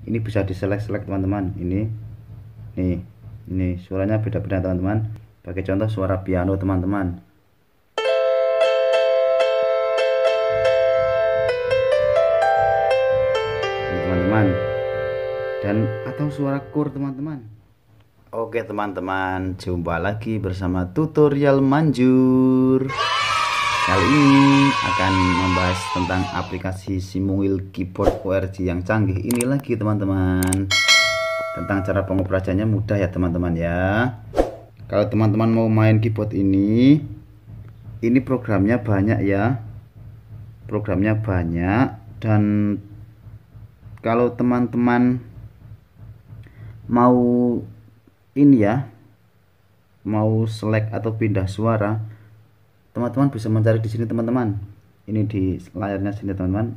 Ini bisa diselek-selek teman-teman. Ini suaranya beda-beda teman-teman. Pakai contoh suara piano teman-teman. Ini teman-teman. Dan atau suara chord teman-teman. Oke teman-teman, jumpa lagi bersama tutorial manjur. Kali ini akan membahas tentang aplikasi Simuil keyboard ORG yang canggih ini lagi teman-teman. Tentang cara pengoperasiannya mudah ya teman-teman ya. Kalau teman-teman mau main keyboard ini programnya banyak ya. Programnya banyak, dan kalau teman-teman mau ini ya, mau select atau pindah suara, teman-teman bisa mencari di sini teman-teman. Ini di layarnya sini teman-teman.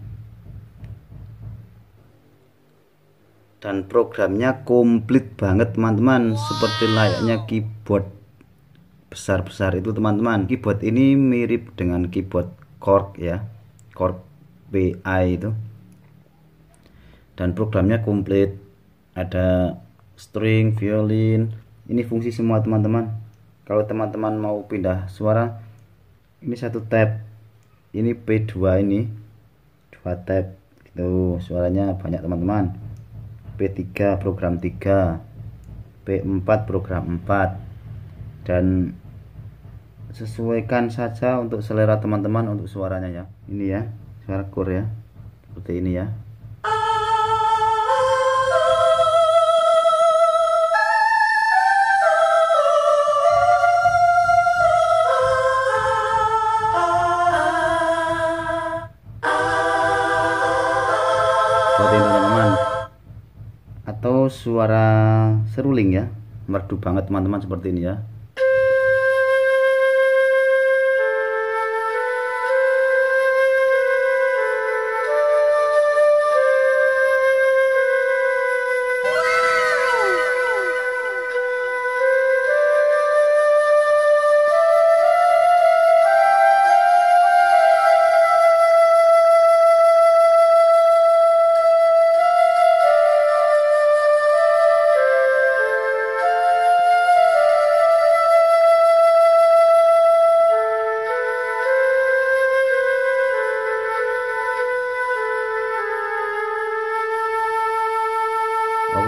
Dan programnya komplit banget teman-teman, seperti layaknya keyboard besar-besar itu teman-teman. Keyboard ini mirip dengan keyboard Korg ya, Korg BA itu. Dan programnya komplit, ada string, violin, ini fungsi semua teman-teman. Kalau teman-teman mau pindah suara, ini satu tab, ini P2, ini 2 tab itu suaranya banyak teman-teman. P3 program 3, P4 program 4, dan sesuaikan saja untuk selera teman-teman untuk suaranya ya. Ini ya suara chord ya, seperti ini ya. Seperti itu teman-teman. Atau suara seruling ya, merdu banget teman-teman, seperti ini ya.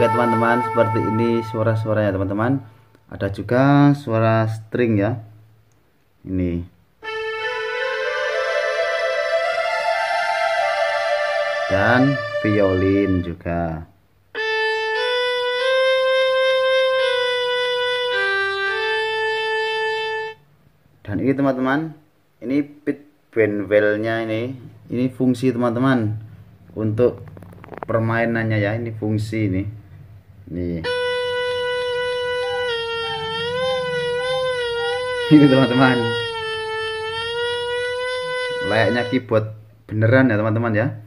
Oke teman-teman, seperti ini suara-suaranya teman-teman. Ada juga suara string ya. Ini. Dan violin juga. Dan ini teman-teman, ini pit bend wheel-nya ini fungsi teman-teman untuk permainannya ya. Ini fungsi nih. Ini teman-teman, layaknya keyboard beneran ya teman-teman ya.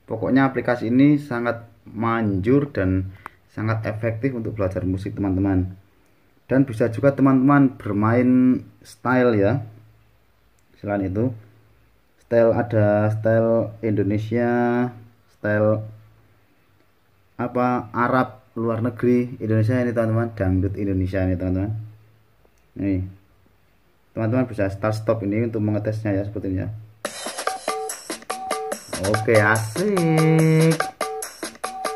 Pokoknya aplikasi ini sangat manjur dan sangat efektif untuk belajar musik teman-teman. Dan bisa juga teman-teman bermain style ya. Selain itu style, ada style Indonesia, style Arab luar negeri, Indonesia ini teman-teman, dangdut Indonesia ini teman-teman. Nih teman-teman bisa start stop ini untuk mengetesnya ya, seperti ini ya. Oke, asik,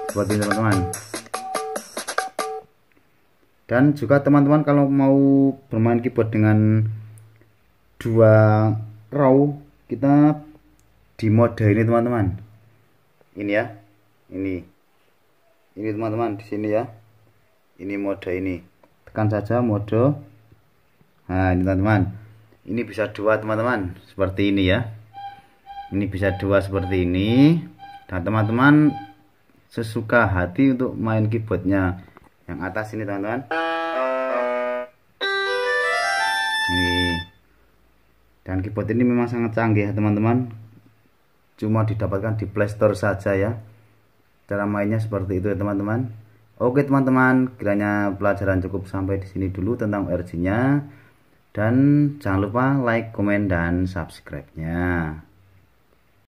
seperti ini teman-teman. Dan juga teman-teman kalau mau bermain keyboard dengan 2 row, kita di mode ini teman-teman. Ini ya, ini teman-teman di sini ya. Ini mode ini. Tekan saja mode. Nah, ini teman-teman. Ini bisa 2 teman-teman, seperti ini ya. Ini bisa 2 seperti ini. Dan teman-teman sesuka hati untuk main keyboardnya. Yang atas ini teman-teman. Ini. Dan keyboard ini memang sangat canggih ya teman-teman. Cuma didapatkan di Play Store saja ya. Cara mainnya seperti itu ya teman-teman. Oke teman-teman, kiranya pelajaran cukup sampai di sini dulu tentang ORG-nya. Dan jangan lupa like, komen, dan subscribe-nya.